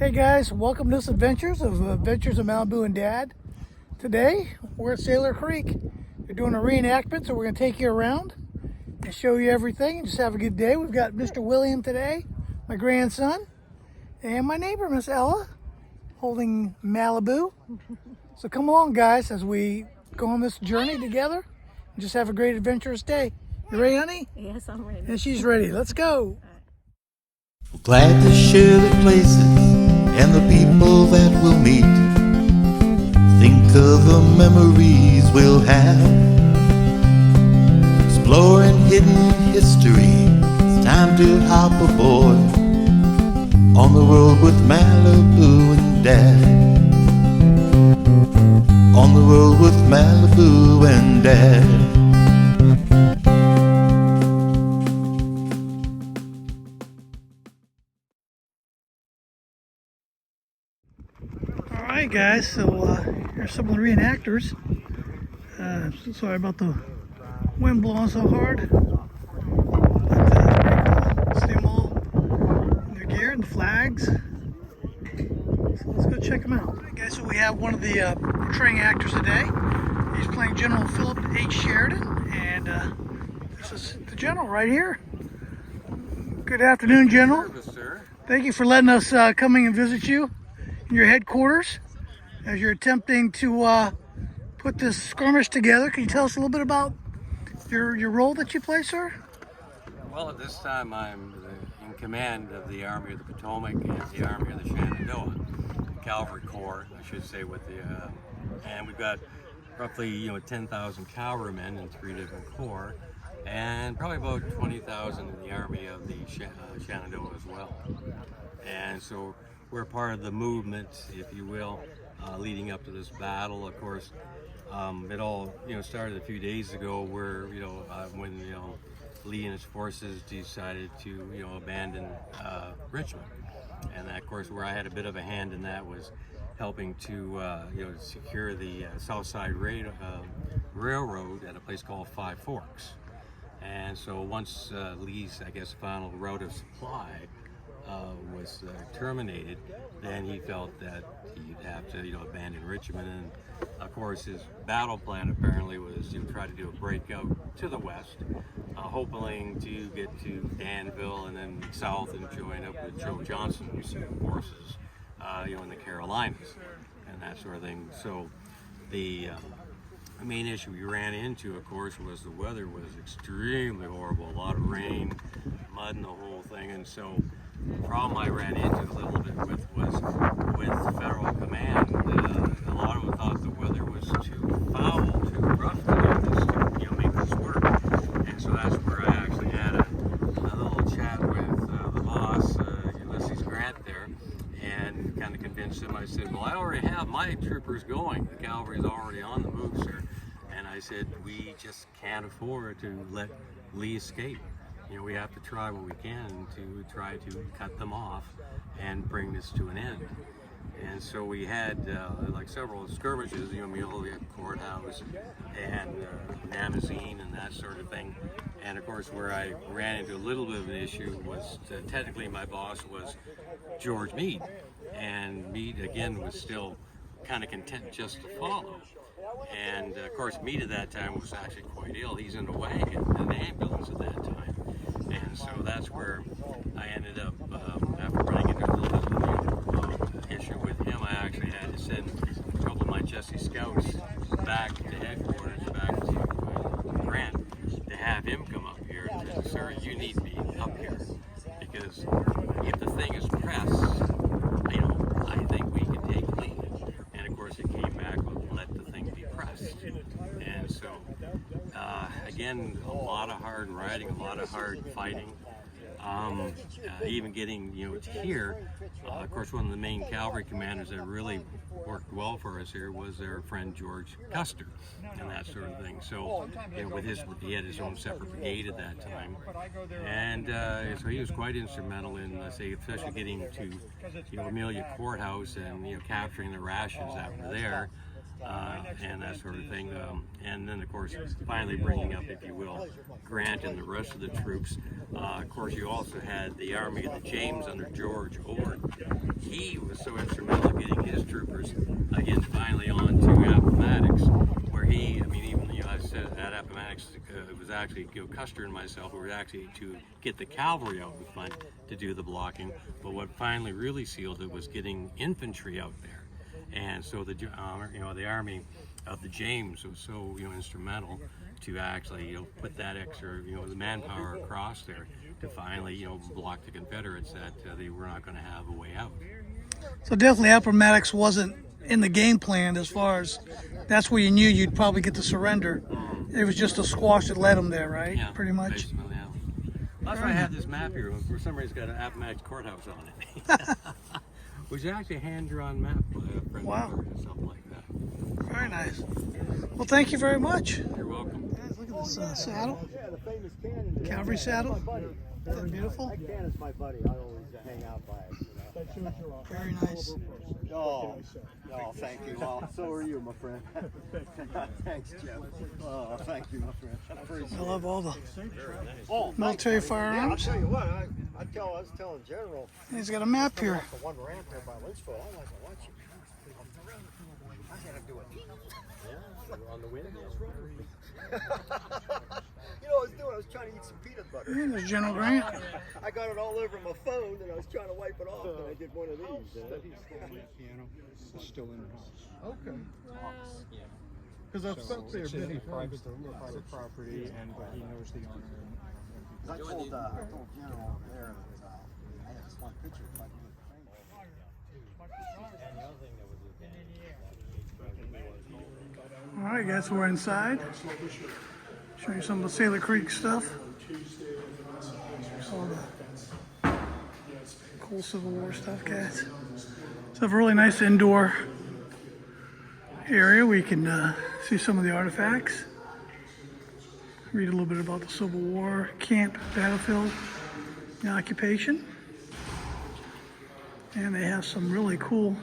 Hey guys, welcome to this Adventures of Malibu and Dad. Today we're at Sailor Creek. They're doing a reenactment, so we're going to take you around and show you everything and just have a good day. We've got Mr. William today, my grandson, and my neighbor, Miss Ella, holding Malibu. So come along guys as we go on this journey together and just have a great adventurous day. You ready, honey? Yes, I'm ready. And she's ready. Let's go. Glad to share the places and the people that we'll meet. Think of the memories we'll have. Exploring hidden history. It's time to hop aboard on the road with Malibu and Dad. On the road with Malibu and Dad. Alright guys, so here's some of the reenactors. So sorry about the wind blowing so hard. But see them all in their gear and the flags. So let's go check them out. Alright guys, so we have one of the portraying actors today. He's playing General Philip H. Sheridan, and this is the General right here. Good afternoon, General. Thank you for letting us coming and visit you in your headquarters as you're attempting to put this skirmish together. Can you tell us a little bit about your role that you play, sir? Well, at this time I'm in command of the Army of the Potomac and the Army of the Shenandoah, Cavalry Corps, I should say, with the and we've got roughly 10,000 cavalrymen in 3 different corps, and probably about 20,000 in the Army of the Shenandoah as well. And so we're part of the movement, if you will, leading up to this battle. Of course, it all started a few days ago, where when Lee and his forces decided to abandon Richmond, and of course where I had a bit of a hand in that was helping to secure the South Side Railroad at a place called Five Forks. And so once Lee's, I guess, final route of supply was terminated, then he felt that he'd have to abandon Richmond. And of course his battle plan apparently was to try to do a breakout to the west, hoping to get to Danville and then south and join up with Joe Johnston's forces in the Carolinas and that sort of thing. So the main issue we ran into, of course, was the weather was extremely horrible. A lot of rain, mud, and the whole thing. And so the problem I ran into a little bit with was with federal command. A lot of them thought the weather was too foul, too rough to make this work. And so that's where I actually had a little chat with the boss, Ulysses Grant there, and kind of convinced him. I said, well, I already have my troopers going. The cavalry's already on the move, sir. And I said, we just can't afford to let Lee escape. We have to try what we can to try to cut them off and bring this to an end. And so we had like several skirmishes, Amelia Courthouse and Namazine and that sort of thing. And of course, where I ran into a little bit of an issue was technically my boss was George Meade. And Meade, again, was still kind of content just to follow. And of course, Meade at that time was actually quite ill. He's in a wagon, an ambulance at that time. And so that's where I ended up, after running into a little bit of an issue with him, I actually had to send a couple of my Jesse Scouts back to headquarters, back to Grant, to have him come up here and say, sir, you need to be up here. Because if the thing is pressed, I think we can take lead. And of course it came back with let the thing be pressed. And so, again, a lot of hard riding, a lot of hard fighting. Even getting to here, of course, one of the main cavalry commanders that really worked well for us here was our friend George Custer and that sort of thing. So he had his own separate brigade at that time, and so he was quite instrumental in, especially getting to Amelia Courthouse and capturing the rations that were there. and that sort of thing. And then, of course, finally bringing up, if you will, Grant and the rest of the troops. Of course, you also had the Army of the James under George Ord. He was so instrumental in getting his troopers, again, finally on to Appomattox, where he, I mean, even, you know, I said at Appomattox, it was actually, you know, Custer and myself, who were actually to get the cavalry out in front to do the blocking. But what finally really sealed it was getting infantry out there. And so the, you know, the Army of the James was so, you know, instrumental to actually, you know, put that extra, you know, the manpower across there to finally, you know, block the Confederates that they were not going to have a way out. So definitely Appomattox wasn't in the game plan as far as that's where you knew you'd probably get the surrender. It was just a squash that led them there, right? Yeah, pretty much. Basically, yeah. That's why I have this map here. For some reason, it's got an Appomattox courthouse on it. Which is actually a hand-drawn map by a friend Wow. or something like that. Very nice. Well, thank you very much. You're welcome. Guys, look at this saddle. Yeah, the famous cannon. Cavalry saddle. My buddy. Isn't that beautiful? That cannon's my buddy. I always hang out by it. You know? Very nice. Oh, thank you. Oh, so are you, my friend. Thanks, Jeff. Oh, thank you, my friend. I appreciate I love all the Oh, military thanks, buddy. firearms. Yeah, I'll tell you what, I was telling General, He's got a map here. the one ramp there by Lynchville, I like to watch you. I gotta do it. Yeah, on the wind. You know what I was doing? I was trying to eat some peanut butter. Yeah, there's General Grant. I got it all over my phone and I was trying to wipe it off and I did one of these. Piano is still in the house. Okay. Because I've So spent there it's many in times. private property, and but he knows the owner. And I told General over there that I had this one picture if I could do All right, guys, we're inside. Show you some of the Sailor Creek stuff. All the cool Civil War stuff, guys. So, a really nice indoor area where you can see some of the artifacts. Read a little bit about the Civil War, camp, battlefield, and occupation. And they have some really cool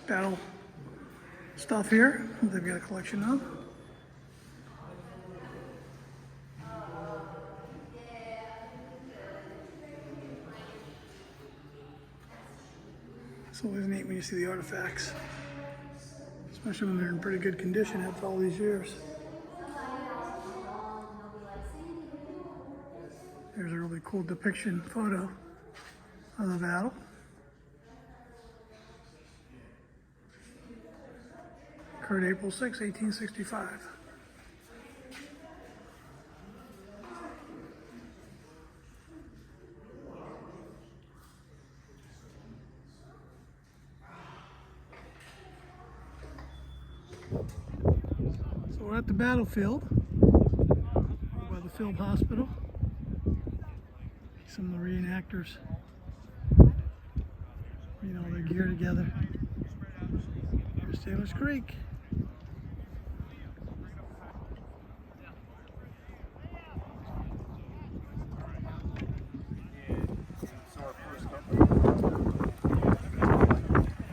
battle stuff here that they've got a collection of. It's always neat when you see the artifacts, especially when they're in pretty good condition after all these years. There's a really cool depiction photo of the battle. Occurred April 6, 1865. So we're at the battlefield, by the field hospital. Some of the reenactors, you know, their gear together. Here's Taylor's Creek.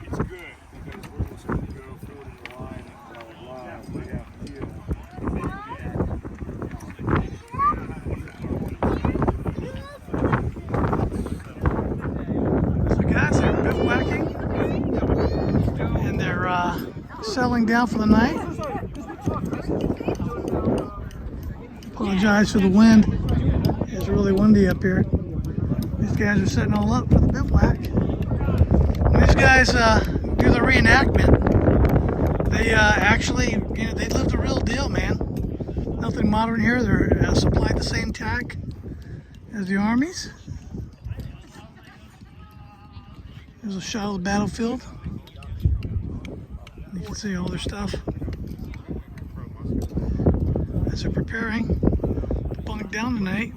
it's good because we're just going to go forward in the line and blah blah blah. We have So guys, they're bivouacking and they're settling down for the night. Apologize for the wind. It's really windy up here. These guys are setting all up for the bivouac. When these guys do the reenactment, they actually, you know, they live the real deal, man. Nothing modern here. They're supplied the same tack as the armies. There's a shot of the battlefield. You can see all their stuff as they're preparing to bunk down tonight.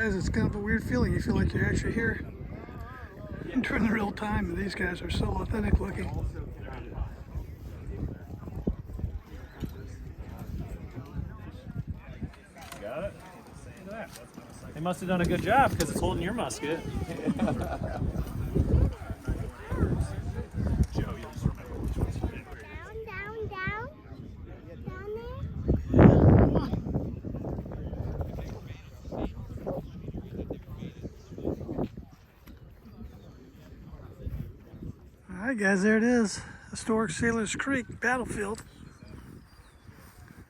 Guys, it's kind of a weird feeling. You feel like you're actually here during the real time, and these guys are so authentic looking. Got it? Look at that. They must have done a good job because it's holding your musket. Down, down, down. Down there. All right, guys, there it is. Historic Sailors Creek battlefield,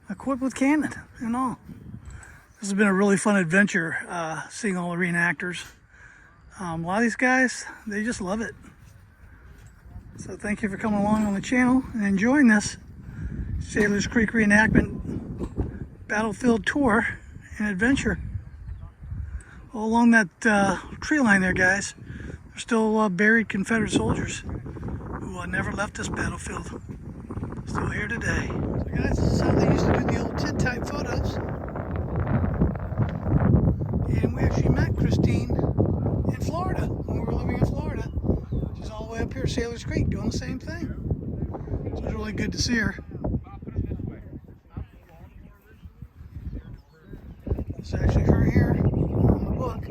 equipped with cannon and all. This has been a really fun adventure, seeing all the reenactors. A lot of these guys, they just love it. So thank you for coming along on the channel and enjoying this Sailors Creek reenactment battlefield tour and adventure. All along that tree line there, guys, there's still buried Confederate soldiers who never left this battlefield. Still here today. So guys, this is how they used to do the old tintype photos. And we actually met Christine in Florida when we were living in Florida. She's all the way up here, Sailors Creek, doing the same thing. So it's really good to see her. It's actually her here on the book.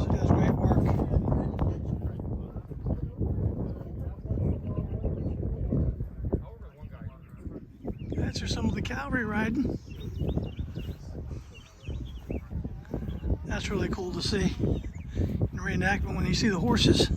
She does great work. That's her, some of the cavalry riding. That's really cool to see in reenactment when you see the horses.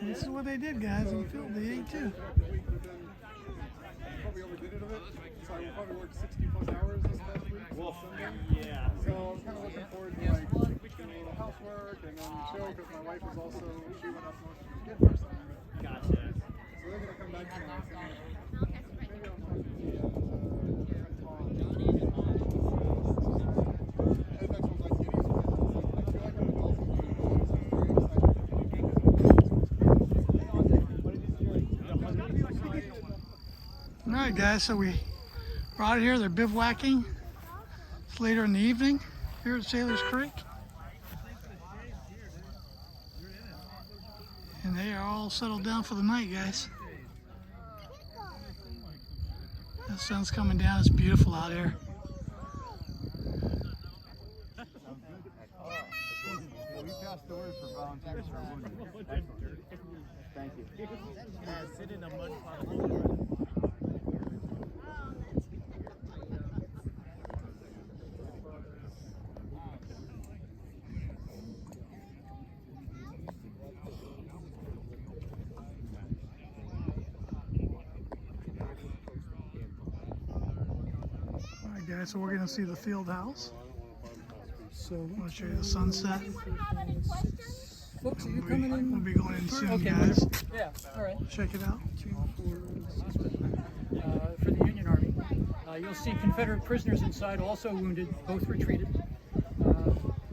This is what they did, guys, in the field. They ate too. Probably overdid it a bit. So I probably worked 60 plus hours this past week. Well, yeah. So I'm kind of looking forward to like doing a little housework and then chill because my wife is also, she went up north to get her son. Gotcha. So they're going to come back tonight. So maybe I'll talk to the Tom. And that's what like it is. I feel like I'm a golfer. All right, guys, so we're out here. They're bivouacking. It's later in the evening here at Sailors Creek. And they are all settled down for the night, guys. The sun's coming down. It's beautiful out here. We passed the word for volunteers for wounded. Thank you. Sit in a mud puddle. Alright guys, so we're going to see the field house. So I'm going to show you the sunset. Folks, are you coming in? We'll be going in soon, Okay, guys. Yeah, all right. Check it out. 2, 4, 6, for the Union Army. You'll see Confederate prisoners inside, also wounded, both retreated.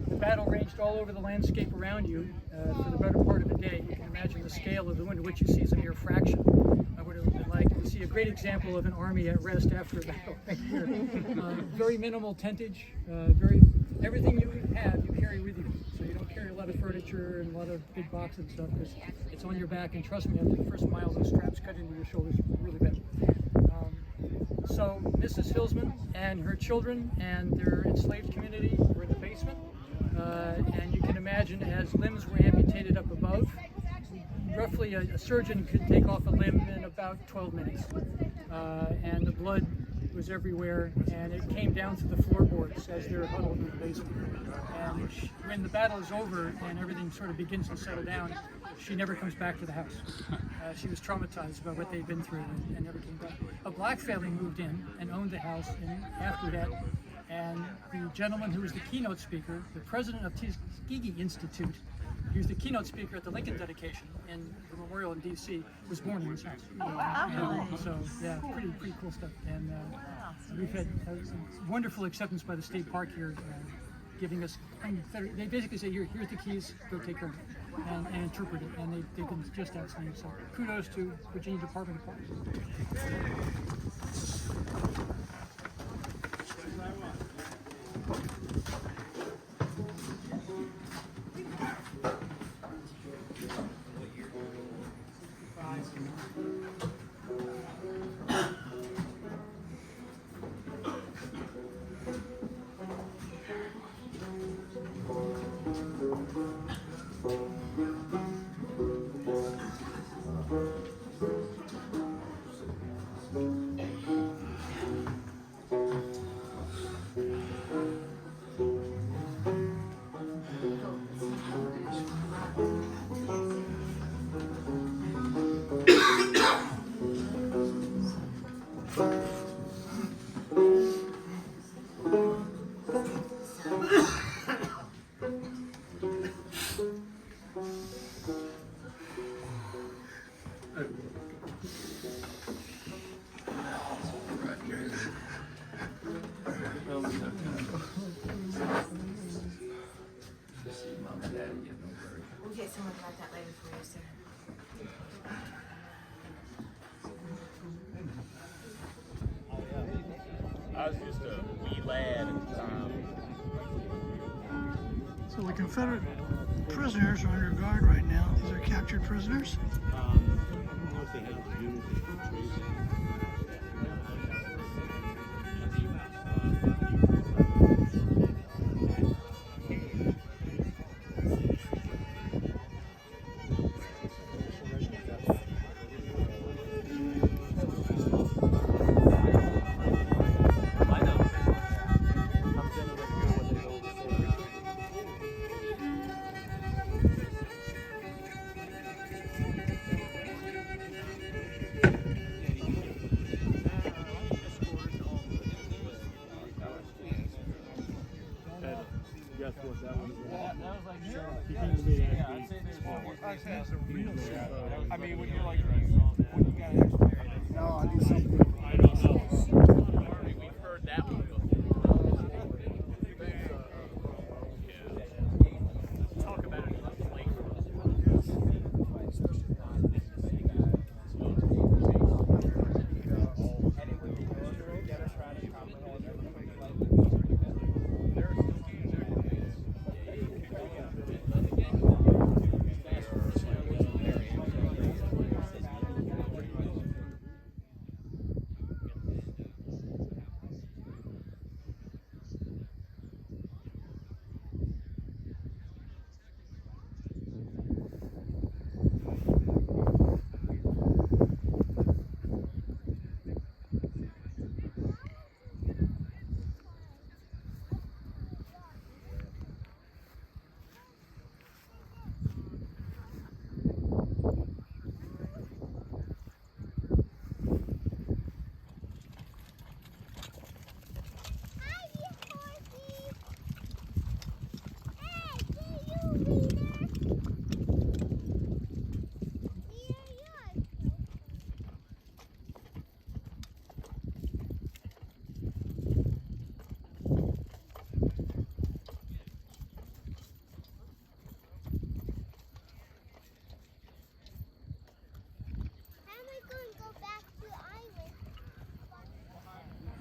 The battle raged all over the landscape around you for the better part of the day. You can imagine the scale of the wounded, which you see is a mere fraction of what it would have been like. You see a great example of an army at rest after a battle right here. Very minimal tentage, everything you have, you carry with you. So you don't carry a lot of furniture and a lot of big boxes and stuff because it's on your back. And trust me, after the first mile, those straps cut into your shoulders really bad. So Mrs. Hillsman and her children and their enslaved community were in the basement. And you can imagine as limbs were amputated up above, roughly a surgeon could take off a limb in about 12 minutes. And the blood It was everywhere, and it came down to the floorboards as they're huddled in the basement. And when the battle is over and everything sort of begins to settle down, she never comes back to the house. She was traumatized by what they'd been through and never came back. A black family moved in and owned the house, and after that, and the gentleman who was the keynote speaker, the president of Tuskegee Institute, he was the keynote speaker at the Lincoln dedication in the memorial in D.C., was born in this house. And so, yeah, pretty cool stuff. And we've had wonderful acceptance by the state park here, giving us, they basically say, here's the keys, go take care of it, and interpret it. And they've been just outstanding. So kudos to Virginia Department of Parks. We'll get someone to write that later for you, sir. I was just a wee lad at the time. So the Confederate prisoners are under guard right now. These are captured prisoners. What they had to do guess what that was? I mean, when you're like, when you got no, I do something. I don't know. We've heard that one before. Talk about it later.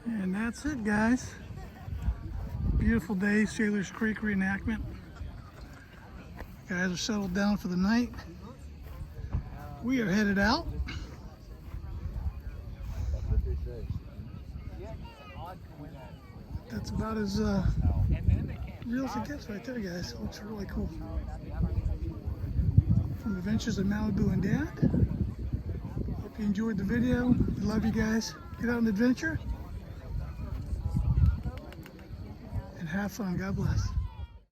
And that's it, guys. Beautiful day, Sailors Creek reenactment. Guys are settled down for the night. We are headed out. That's about as real as it gets right there, guys. Looks really cool. From Adventures of Malibu and Dad. Hope you enjoyed the video. Love you guys. Get out on an adventure. Have fun. God bless.